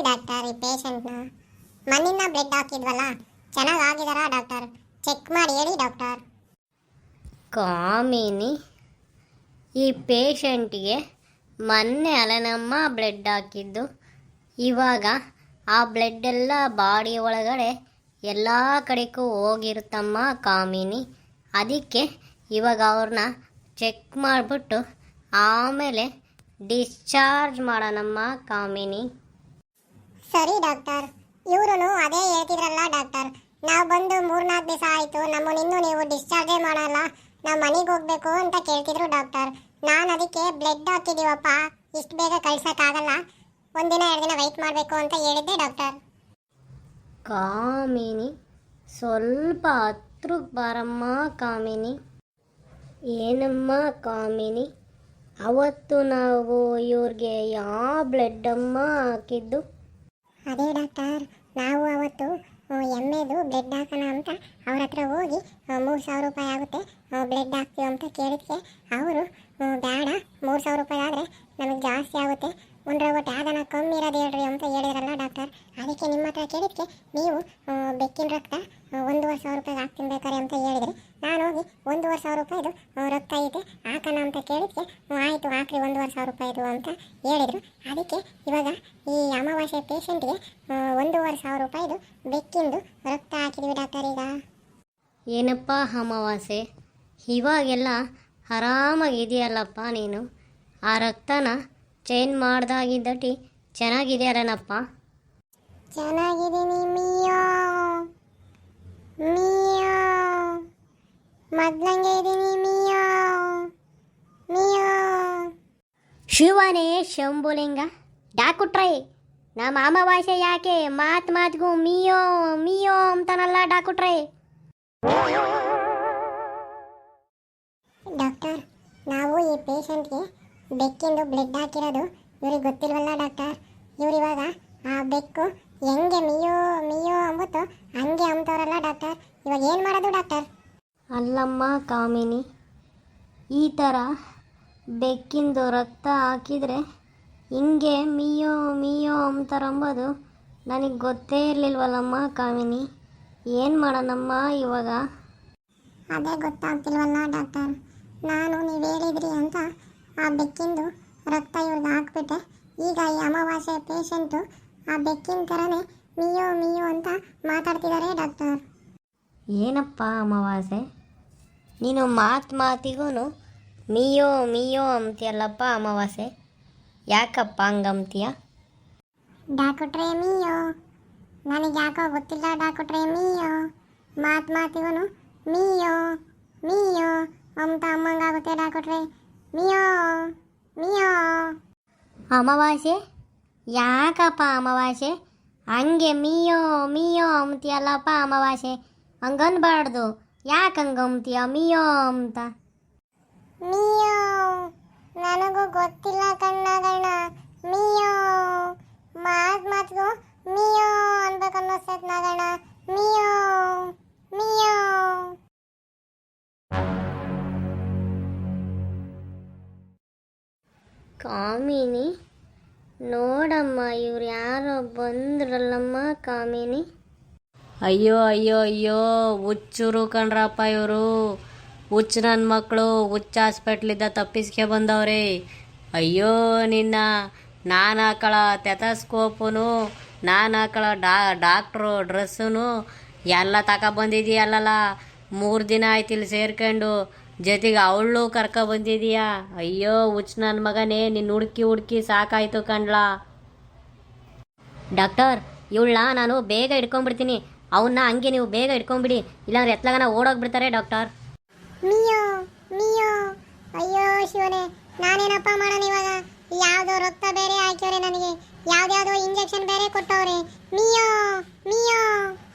ನೋಡಿ ಡಾಕ್ಟರ್, ಈ ಪೇಷಂಟ್ನ ಮಣ್ಣಿನ ಬ್ಲಡ್ ಹಾಕಿದ್ವಲ್ಲ, ಚೆನ್ನಾಗಿ ಆಗಿದಾರಾ ಡಾಕ್ಟರ್? ಚೆಕ್ ಮಾಡಿ ಹೇಳಿ ಡಾಕ್ಟರ್. ಕಾಮಿನಿ, ಈ ಪೇಷಂಟಿಗೆ ಮೊನ್ನೆ ಅಲನಮ್ಮ ಬ್ಲಡ್ ಹಾಕಿದ್ದು. ಇವಾಗ ಆ ಬ್ಲಡ್ ಎಲ್ಲ ಬಾಡಿ ಒಳಗಡೆ ಎಲ್ಲ ಕಡೆಗೂ ಹೋಗಿರುತ್ತಮ್ಮ ಕಾಮಿನಿ. ಅದಕ್ಕೆ ಇವಾಗ ಅವ್ರನ್ನ ಚೆಕ್ ಮಾಡಿಬಿಟ್ಟು ಆಮೇಲೆ ಡಿಸ್ಚಾರ್ಜ್ ಮಾಡೋಣಮ್ಮ ಕಾಮಿನಿ. ಸರಿ ಡಾಕ್ಟರ್. ಇವರು ಅದೇ ಹೇಳ್ತಿದ್ರಲ್ಲ ಡಾಕ್ಟರ್, ನಾವು ಬಂದು 3-4 ದಿವಸ ಆಯಿತು, ನಮ್ಮನ್ನಿನ್ನೂ ನೀವು ಡಿಸ್ಚಾರ್ಜೇ ಮಾಡಲ್ಲ, ನಾವು ಮನೆಗೆ ಹೋಗ್ಬೇಕು ಅಂತ ಕೇಳ್ತಿದ್ರು ಡಾಕ್ಟರ್. ನಾನು ಅದಕ್ಕೆ ಬ್ಲಡ್ ಹಾಕಿದ್ದೀವಪ್ಪ, ಇಷ್ಟು ಬೇಗ ಕಳ್ಸೋಕ್ಕಾಗಲ್ಲ, 1 ದಿನ 2 ದಿನ ವೆಯ್ಟ್ ಮಾಡಬೇಕು ಅಂತ ಹೇಳಿದ್ದೆ ಡಾಕ್ಟರ್. ಕಾಮಿನಿ, ಸ್ವಲ್ಪ ಹತ್ರಕ್ಕೆ ಬಾರಮ್ಮ ಕಾಮಿನಿ. ಏನಮ್ಮ ಕಾಮಿನಿ, ಅವತ್ತು ನಾವು ಇವ್ರಿಗೆ ಯಾವ ಬ್ಲಡ್ಡಮ್ಮ ಹಾಕಿದ್ದು? ಅದೇ ಡಾಕ್ಟರ್, ನಾವು ಅವತ್ತು ಎಮ್ಮೆದು ಬ್ಲಡ್ ಹಾಕೋಣ ಅಂತ ಅವ್ರ ಹತ್ರ ಹೋಗಿ 3,000 ರೂಪಾಯಿ ಆಗುತ್ತೆ ಬ್ಲಡ್ ಹಾಕ್ತೀವಿ ಅಂತ ಕೇಳಿದ್ಕೆ ಅವರು ಬೇಡ, 3,000 ರೂಪಾಯಿ ಆದರೆ ನಮಗೆ ಜಾಸ್ತಿ ಆಗುತ್ತೆ, ಒಂದ್ರೊಟ್ಟು ಯಾವ್ದನ ಕಮ್ಮಿ ಇರೋದು ಹೇಳ್ರಿ ಅಂತ ಹೇಳಿದ್ರಲ್ಲ ಡಾಕ್ಟರ್. ಅದಕ್ಕೆ ನಿಮ್ಮ ಹತ್ರ ಕೇಳಿದ್ಕೆ ನೀವು ಬೆಕ್ಕಿನ ರಕ್ತ 1,500 ರೂಪಾಯಿಗೆ ಹಾಕ್ತೀನಿ ಬೇಕಾರೆ ಅಂತ ಹೇಳಿದ್ರಿ. ನಾನು ಹೋಗಿ 1,500 ರೂಪಾಯಿದು ರಕ್ತ ಐತೆ ಹಾಕೋಣ ಅಂತ ಕೇಳಿದ್ಕೆ ಆಯಿತು ಹಾಕ್ರಿ 1,500 ರೂಪಾಯಿದು ಅಂತ ಹೇಳಿದರು. ಅದಕ್ಕೆ ಇವಾಗ ಈ ಅಮಾವಾಸ್ಯೆ ಪೇಷಂಟ್ಗೆ 1,500 ರೂಪಾಯಿದು ಬೆಕ್ಕಿಂದು ರಕ್ತ ಹಾಕಿದ್ವಿ ಡಾಕ್ಟರ್. ಈಗ ಏನಪ್ಪ ಅಮಾವಾಸ್ಯೆ, ಇವಾಗೆಲ್ಲ ಆರಾಮಾಗಿದೆಯಲ್ಲಪ್ಪ ನೀನು? ಆ ರಕ್ತನ ಚೇಂಜ್ ಮಾಡ್ದಾಗಿದ್ದಟಿ ಚೆನ್ನಾಗಿದೆಯಲ್ಲನಪ್ಪ? ಚೆನ್ನಾಗಿದ್ದೀನಿ ಮಿಯೋ ಮಿಯೋ, ಮೊದ್ಲಂಗೆ ಇದ್ದೀನಿ ಮಿಯೋ ಮಿಯೋ. ಶಿವನೇ ಶಂಭುಲಿಂಗ, ಡಾಕುಟ್ರೈ ನಮ್ಮ ಅಮಾವಾಸ್ಯೆ ಯಾಕೆ ಮಾತಿಗೂ ಮಿಯೋ ಮಿಯೋ ಅಂತಾನಲ್ಲ ಡಾಕುಟ್ರೈ? ಡಾಕ್ಟರ್, ನಾವು ಈ ಪೇಷಂಟ್ಗೆ ಬೆಕ್ಕಿಂದು ಬ್ಲಡ್ ಹಾಕಿರೋದು ಇವ್ರಿಗೆ ಗೊತ್ತಿಲ್ವಲ್ಲ ಡಾಕ್ಟರ್. ಇವಾಗ ಆ ಬೆಕ್ಕು ಹೆಂಗೆ ಮಿಯೋ ಮಿಯೋ ಅಂಬುತ್ತೋ ಹಂಗೆ ಅಂಬ್ತವ್ರಲ್ಲ ಡಾಕ್ಟರ್. ಇವಾಗ ಏನು ಮಾಡೋದು ಡಾಕ್ಟರ್? ಅಲ್ಲಮ್ಮ ಕಾಮಿನಿ, ಈ ಥರ ಬೆಕ್ಕಿಂದು ರಕ್ತ ಹಾಕಿದರೆ ಹಿಂಗೆ ಮಿಯೋ ಮಿಯೋ ಅಂತಾರಂಬೋದು ನನಗೆ ಗೊತ್ತೇ ಇರಲಿಲ್ವಲ್ಲಮ್ಮ ಕಾಮಿನಿ. ಏನು ಮಾಡೋಣಮ್ಮ ಇವಾಗ? ಅದೇ ಗೊತ್ತಾಗ್ತಿಲ್ವಲ್ಲ ಡಾಕ್ಟರ್. ನಾನು ನೀವು ಹೇಳಿದ್ರಿ ಅಂತ ಆ ಬೆಕ್ಕಿಂದು ರಕ್ತ ಇವ್ರಿಗೆ ಹಾಕ್ಬಿಟ್ಟೆ. ಈಗ ಈ ಅಮಾವಾಸ್ಯೆ ಪೇಷಂಟು ಆ ಬೆಕ್ಕಿನ ಥರನೇ ಮಿಯೋ ಮಿಯೋ ಅಂತ ಮಾತಾಡ್ತಿದ್ದಾರೆ ಡಾಕ್ಟರ್. ಏನಪ್ಪ ಅಮಾವಾಸ್ಯೆ, ನೀನು ಮಾತಿಗೂ ಮಿಯೋ ಮಿಯೋ ಅಂತೀಯಲ್ಲಪ್ಪ ಅಮಾವಾಸ್ಯೆ, ಯಾಕಪ್ಪ ಹಂಗಂತೀಯ? ಡಾಕ್ಟ್ರೇ ಮಿಯೋ, ನನಗೆ ಯಾಕೋ ಗೊತ್ತಿಲ್ಲ ಡಾಕ್ಟ್ರೇ ಮಿಯೋ, ಮಾತಿಗೂ ಮಿಯೋ ಮಿಯೋ ಅಂತ ಅಮ್ಮಂಗಾಗುತ್ತೆ ಡಾಕ್ಟ್ರೇ. Mayo Mayo. ಅಮಾವಾಸ್ಯೆ, ಯಾಕಪ್ಪ ಅಮಾವಾಸ್ಯೆ ಹಂಗೆ ಮಿಯೋ ಮಿಯೋ ಅಂತೀಯಲ್ಲಪ್ಪ ಅಮಾವಾಸ್ಯೆ? ಹಂಗನ್ಬಾರ್ದು, ಯಾಕೆ ಹಂಗಂತೀಯ ಮಿಯೋ ಅಂತ? ಮಿಯೋ, ನನಗೂ ಗೊತ್ತಿಲ್ಲ ಕಣ್ಣಗಣ್ಣ. ಮಿಯೋ, ಮಾತಿಗೂ ಮಿಯೋ ಅನ್ಬೇಕನ್ನೋಸ್ತೈತೆ ನಗಣ್ಣ. Meow meow. ಕಾಮಿನಿ, ನೋಡಮ್ಮ ಇವ್ರು ಯಾರೋ ಬಂದ್ರಲ್ಲಮ್ಮ ಕಾಮಿನಿ. ಅಯ್ಯೋ ಅಯ್ಯೋ ಅಯ್ಯೋ, ಹುಚ್ಚರು ಕಣ್ರಪ್ಪ ಇವರು. ಹುಚ್ಚು ನನ್ನ ಮಕ್ಕಳು ಹುಚ್ಚ ಹಾಸ್ಪಿಟ್ಲಿಂದ ತಪ್ಪಿಸ್ಕೆ ಬಂದವ್ರೆ. ಅಯ್ಯೋ ನಿನ್ನ, ನಾನು ಹಾಕಳ ಟೆಥಸ್ಕೋಪನು, ನಾನು ಹಾಕಳ ಡಾಕ್ಟ್ರು ಡ್ರೆಸ್ಸು ಎಲ್ಲ ತಗೊಬಂದಿದೀಯಲ್ಲ. 3 ದಿನ ಆಯ್ತು ಇಲ್ಲಿ ಸೇರ್ಕೊಂಡು, ಜೊತೆಗೆ ಅವಳು ಕರ್ಕೊಬಂದಿದೀಯಾ. ಅಯ್ಯೋ ಹುಚ್ಚು ನನ್ನ ಮಗನೇ, ನಿನ್ನ ಹುಡುಕಿ ಸಾಕಾಯ್ತು ಕಣ್ಲಾ. ಡಾಕ್ಟರ್, ಇವಳನ್ನ ನಾನು ಬೇಗ ಹಿಡ್ಕೊಂಡ್ಬಿಡ್ತೀನಿ, ಅವನ್ನ ಹಂಗೆ ನೀವು ಬೇಗ ಹಿಡ್ಕೊಂಡ್ಬಿಡಿ, ಇಲ್ಲಾಂದ್ರೆ ಎತ್ಲಾಗನ ಓಡೋಗ್ಬಿಡ್ತಾರೆ ಡಾಕ್ಟರ್. Mayo Mayo. ಅಯ್ಯೋ ಶಿವನೇ, ನಾನೇನಪ್ಪ ಮಾಡೋಣ ಇವಾಗ? ಯಾವುದೋ ರಕ್ತ ಬೇರೆ ಹಾಕ್ಯವ್ರೆ ನನಗೆ, ಯಾವ್ದ್ಯಾವುದೋ ಇಂಜೆಕ್ಷನ್ ಬೇರೆ ಕೊಟ್ಟವ್ರೆ. Mayo Mayo.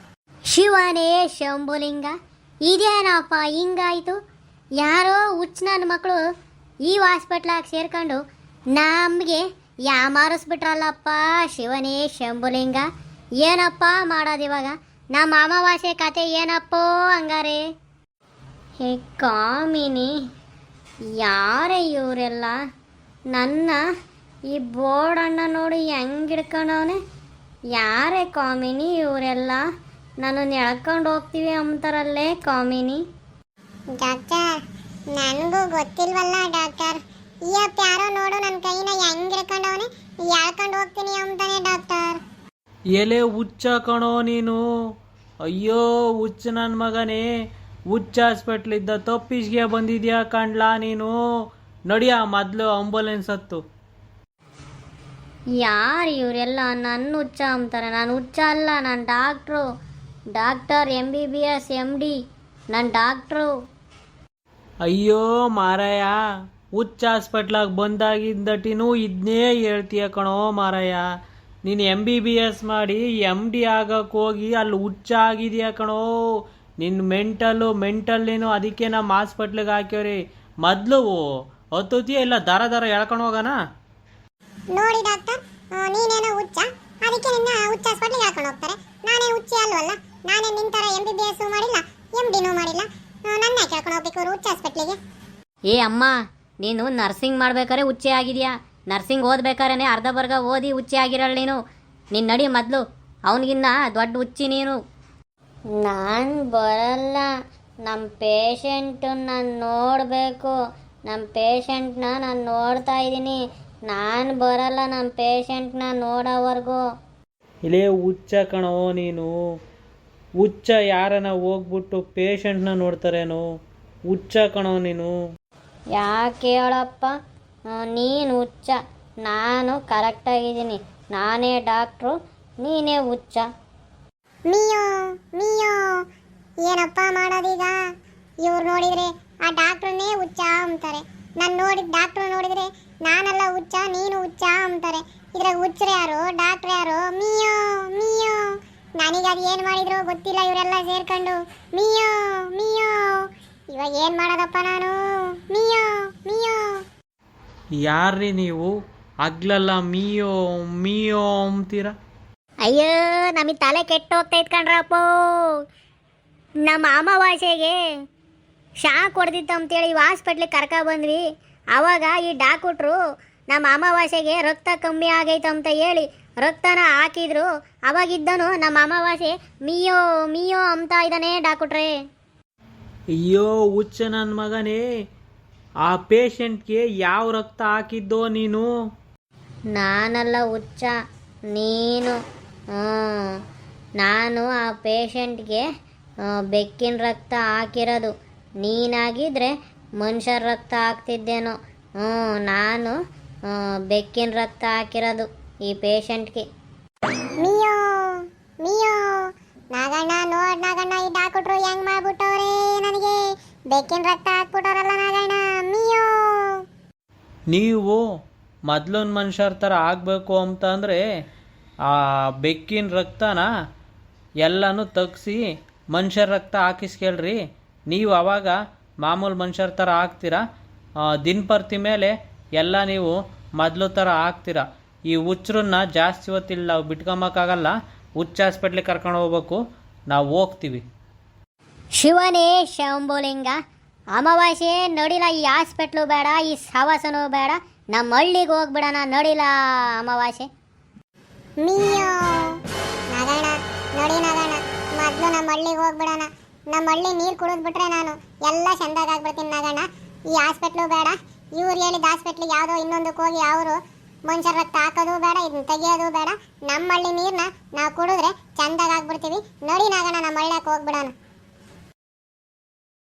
ಶಿವನೇ ಶಂಭುಲಿಂಗ, ಇದೇನಪ್ಪ ಹಿಂಗಾಯ್ತು? ಯಾರೋ ಹುಚ್ಚು ನನ್ನ ಮಕ್ಕಳು ಈ ಹಾಸ್ಪಿಟ್ಲಾಗ ಸೇರ್ಕೊಂಡು ನಮಗೆ ಯಾಮಾರಿಸ್ಬಿಟ್ರಲ್ಲಪ್ಪ. ಶಿವನೇ ಶಂಭುಲಿಂಗ, ಏನಪ್ಪ ಮಾಡೋದಿವಾಗ? ನಮ್ಮ ಅಮಾವಾಸ್ಯೆ ಕತೆ ಏನಪ್ಪೋ ಹಂಗಾರೆ? ಹೇ ಕಾಮಿನಿ, ಯಾರೇ ಇವರೆಲ್ಲ? ನನ್ನ ಈ ಬೋರ್ಡಣ್ಣ ನೋಡಿ ಹೆಂಗೆ ಹಿಡ್ಕೊಂಡವನೆ? ಯಾರೇ ಕಾಮಿನಿ ಇವರೆಲ್ಲ ನನ್ನನ್ನು ಎಳ್ಕೊಂಡು ಹೋಗ್ತೀವಿ ಅಂತಾರಲ್ಲೇ ಕಾಮಿನಿ. ಡಾಕ್ಟರ್ ನನಗೂ ಗೊತ್ತಿಲ್ವಲ್ಲ ಡಾಕ್ಟರ್. ಅಪ್ಪ ಯಾರೋ ನೋಡು ನನ್ನ ಕೈನ ಹೆಂಗ್ ಹಿಡ್ಕೊಂಡವನೆ, ಎಳ್ಕೊಂಡು ಹೋಗ್ತೀನಿ ಅಂತಾನೆ ಡಾಕ್ಟರ್. ಎಲೆ ಹುಚ್ಚ ಕಣೋ ನೀನು. ಅಯ್ಯೋ ಹುಚ್ಚ ನನ್ನ ಮಗನೇ, ಹುಚ್ಚ ಹಾಸ್ಪಿಟ್ಲಿದ್ದ ತಪ್ಪಿಸ್ಗೆ ಬಂದಿದ್ಯಾ ಕಂಡ್ಲಾ ನೀನು. ನಡಿಯ ಮೊದಲು ಆಂಬುಲೆನ್ಸ್ ಹತ್ತು. ಯಾರು ಇವರೆಲ್ಲ ನನ್ನ ಹುಚ್ಚ ಅಂತಾರೆ? ನಾನು ಹುಚ್ಚ ಅಲ್ಲ, ನಾನು ಡಾಕ್ಟರ್ MBBS MD, ನಾನು ಡಾಕ್ಟ್ರು. ಅಯ್ಯೋ ಮಾರಾಯ, ಹುಚ್ಚ ಹಾಸ್ಪಿಟ್ಲಾಗ ಬಂದಾಗಿದ್ದಟಿನೂ ಇದನ್ನೇ ಹೇಳ್ತೀಯ ಕಣೋ ಮಾರಾಯ. ನೀನು MBBS ಮಾಡಿ MD ಆಗಕ್ಕೆ ಹೋಗಿ ಅಲ್ಲಿ ಹುಚ್ಚ ಆಗಿದೆಯಾ ಕಣೋ. ನಿನ್ನ ಮೆಂಟಲ್ಲೇನು, ಅದಕ್ಕೆ ನಮ್ಮ ಹಾಸ್ಪಿಟ್ಲಿಗೆ ಹಾಕ್ಯವ್ರಿ. ಮೊದಲು ಹತ್ತುತ್ತೀಯ ಇಲ್ಲ ದರ ಎಳ್ಕೊಂಡು ಹೋಗೋಣ. ನೋಡಿ ಡಾಕ್ಟರ್, ನೀನೇನೋ ಹುಚ್ಚ, ಅದಕ್ಕೆ ನಿನ್ನ ಹುಚ್ಚ ಹಾಸ್ಪಿಟ್ಲಿಗೆ ಹಾಕೊಂಡು ಹೋಗ್ತಾರೆ. ನಾನೇ ಹುಚ್ಚಿ ಅಲ್ವಲ್ಲ, ನಾನೇ ನಿಂತರ MBBS ಮಾಡಿಲ್ಲ, MDನೂ ಮಾಡಿಲ್ಲ, ನನ್ನ ಕೇಳ್ಕೊಂಡು ಹೋಗ್ಬೇಕು ಇವ್ರು ಹುಚ್ಚ ಹಾಸ್ಪಿಟ್ಲಿಗೆ. ಏ ಅಮ್ಮ, ನೀನು ನರ್ಸಿಂಗ್ ಮಾಡ್ಬೇಕಾದ್ರೆ ಹುಚ್ಚೆ ಆಗಿದೆಯಾ? ನರ್ಸಿಂಗ್ ಓದ್ಬೇಕಾದ್ರೆ ಅರ್ಧ ಬರ್ಗ ಓದಿ ಹುಚ್ಚೆ ಆಗಿರಲ್ಲ ನೀನು. ನಿನ್ನ ನಡಿ ಮೊದಲು, ಅವನಿಗಿನ್ನ ದೊಡ್ಡ ಹುಚ್ಚಿ ನೀನು. ನಾನು ಬರಲ್ಲ, ನಮ್ಮ ಪೇಷಂಟನ್ನ ನಾನು ನೋಡಬೇಕು. ನಮ್ಮ ಪೇಷಂಟ್ನ ನಾನು ನೋಡ್ತಾ ಇದ್ದೀನಿ. ನಾನು ಬರಲ್ಲ ನಮ್ಮ ಪೇಷಂಟ್ನ ನೋಡೋವರೆಗೂ. ಇಲ್ಲೇ ಹುಚ್ಚ ಕಣೋ ನೀನು. ಹುಚ್ಚ ಯಾರನ ಹೋಗ್ಬಿಟ್ಟು ಪೇಷಂಟ್ನ ನೋಡ್ತಾರೇನೋ. ಹುಚ್ಚ ಕಣೋ ನೀನು. ಯಾಕೆ ಹೇಳಪ್ಪ, ನೀನು ಹುಚ್ಚ, ನಾನು ಕರೆಕ್ಟಾಗಿದ್ದೀನಿ. ನಾನೇ ಡಾಕ್ಟ್ರು, ನೀನೇ ಹುಚ್ಚ. ಮಿಯೋ ಮಿಯೋ, ಏನಪ್ಪ ಮಾಡೋದೀಗ? ಇವ್ರು ನೋಡಿದ್ರೆ ಆ ಡಾಕ್ಟ್ರನ್ನೇ ಹುಚ್ಚ ಅಂತಾರೆ, ನಾನು ನೋಡಿದ ಡಾಕ್ಟ್ರು ನೋಡಿದ್ರೆ ನಾನೆಲ್ಲ ಹುಚ್ಚ ನೀನು ಹುಚ್ಚ ಅಂತಾರೆ. ಇದ್ರಾಗ ಹುಚ್ಚರು ಯಾರು ಡಾಕ್ಟ್ರ್ ಯಾರು? ಮಿಯೋ ಮಿಯೋ, ನನಗೆ ಅದು ಏನು ಮಾಡಿದ್ರು ಗೊತ್ತಿಲ್ಲ, ಇವರೆಲ್ಲ ಸೇರ್ಕೊಂಡು ಮಿಯೋ ಮಿಯೋ. ಇವಾಗ ಏನು ಮಾಡೋದಪ್ಪ ನಾನು? Mayo Mayo. ಯಾರ್ರಿ ನೀವು? ಆಗ್ಲಲ್ಲ ಮಿಯೋ ಮಿಯೋ ಅಂತೀರ. ಅಯ್ಯೋ, ನಮಗೆ ತಲೆ ಕೆಟ್ಟು ಹೋಗ್ತೈತ್ ಕಣ್ರಪ್ಪ. ನಮ್ಮ ಅಮಾವಾಸ್ಯೆಗೆ ಶಾಕ್ ಹೊಡೆದಿತ್ತು ಅಂತೇಳಿ ಇವು ಹಾಸ್ಪಿಟ್ಲಿಗೆ ಕರ್ಕ ಬಂದ್ವಿ. ಆವಾಗ ಈ ಡಾಕ್ಟ್ರು ನಮ್ಮ ಅಮಾವಾಸ್ಯೆಗೆ ರಕ್ತ ಕಮ್ಮಿ ಆಗೈತೆ ಅಂತ ಹೇಳಿ ರಕ್ತನ ಹಾಕಿದ್ರು. ಅವಾಗಿದ್ದನು ನಮ್ಮ ಅಮಾವಾಸ್ಯೆ ಮಿಯೋ ಮಿಯೋ ಅಂತ ಇದ್ದಾನೆ ಡಾಕ್ಟ್ರೇ. ಅಯ್ಯೋ ಹುಚ್ಚ ನನ್ನ ಮಗನೇ, ಆ ಪೇಷಂಟ್ಗೆ ಯಾವ ರಕ್ತ ಹಾಕಿದ್ದೋ ನೀನು? ನಾನಲ್ಲ ಹುಚ್ಚ, ನೀನು. ನಾನು ಆ ಪೇಷಂಟ್ಗೆ ಬೆಕ್ಕಿನ ರಕ್ತ ಹಾಕಿರೋದು. ನೀನಾಗಿದ್ರೆ ಮನುಷ್ಯರ ರಕ್ತ ಹಾಕ್ತಿದ್ದೇನೋ. ನಾನು ಬೆಕ್ಕಿನ ರಕ್ತ ಹಾಕಿರೋದು ಈ ಪೇಷಂಟ್ಗೆ. Mayo Mayo. ನಾಗಣ್ಣ ನೋಡ್ ನಾಗಣ್ಣ, ಈ ಡಾಕ್ಟ್ರು ಹೆಂಗ್ ಮಾಡ್ಬಿಟ್ಟವ್ರೆ, ನನಗೆ ಬೆಕ್ಕಿನ ರಕ್ತ ಹಾಕ್ಬಿಟ್ಟವ್ರಲ್ಲ ನಾಗಣ್ಣ. ಮಿಯೋ. ನೀವು ಮೊದ್ಲೊಂದು ಮನುಷ್ಯರ ಥರ ಆಗಬೇಕು ಅಂತಂದರೆ ಆ ಬೆಕ್ಕಿನ ರಕ್ತನ ಎಲ್ಲನೂ ತೆಗ್ಸಿ ಮನುಷ್ಯರ ರಕ್ತ ಹಾಕಿಸ್ಕೇಳ್ರಿ. ನೀವು ಆವಾಗ ಮಾಮೂಲು ಮನುಷ್ಯರ ಥರ ಆಗ್ತೀರಾ. ದಿನಪರ್ತಿ ಮೇಲೆ ಎಲ್ಲ ನೀವು ಮೊದಲು ಥರ ಆಗ್ತೀರಾ. ಈ ಹುಚ್ಚರನ್ನ ಜಾಸ್ತಿ ಹೊತ್ತಿಲ್ಲ ನಾವು ಬಿಟ್ಕೊಂಬಕ್ಕಾಗಲ್ಲ. ಹುಚ್ಚ ಹಾಸ್ಪಿಟ್ಲಿಗೆ ಕರ್ಕೊಂಡು ಹೋಗ್ಬೇಕು, ನಾವು ಹೋಗ್ತೀವಿ. ಶಿವನೇ ಶಂಭುಲಿಂಗ, ಅಮಾವಾಸ್ಯೆ ನಡಿಲ, ಈ ಹಾಸ್ಪಿಟ್ಲು ಬೇಡ, ಈ ಸವಾಸನೂ ಬೇಡ, ನಮ್ಮ ಹಳ್ಳಿಗೆ ಹೋಗ್ಬಿಡೋಣ, ನಡಿಲ ಅಮಾವಾಸ್ಯೆ. ಮಿಯೋ. ನಾಗಣ್ಣ ನೋಡಿ ನಾಗಣ್ಣ, ಮೊದಲು ನಮ್ಮ ಹಳ್ಳಿಗೆ ಹೋಗ್ಬಿಡೋಣ. ನಮ್ಮ ಹಳ್ಳಿ ನೀರು ಕುಡಿದ್ಬಿಟ್ರೆ ನಾನು ಎಲ್ಲ ಚಂದಾಗ ಆಗ್ಬಿಡ್ತೀನಿ ನಾಗಣ್ಣ. ಈ ಹಾಸ್ಪಿಟ್ಲು ಬೇಡ, ಇವ್ರು ಹೇಳಿದ ಹಾಸ್ಪಿಟ್ಲಿಗೆ ಯಾವುದೋ ಇನ್ನೊಂದಕ್ಕೆ ಹೋಗಿ ಅವರು ಮನುಷ್ಯರ ರಕ್ತ ಹಾಕೋದು ಬೇಡ, ಇದನ್ನ ತೆಗಿಯೋದು ಬೇಡ. ನಮ್ಮ ಹಳ್ಳಿ ನೀರನ್ನ ನಾವು ಕುಡಿದ್ರೆ ಚಂದಾಗ ಆಗ್ಬಿಡ್ತೀವಿ. ನಡಿ ನಾಗಣ್ಣ, ನಮ್ಮ ಹಳ್ಳಿಗೆ ಹೋಗ್ಬಿಡೋಣ.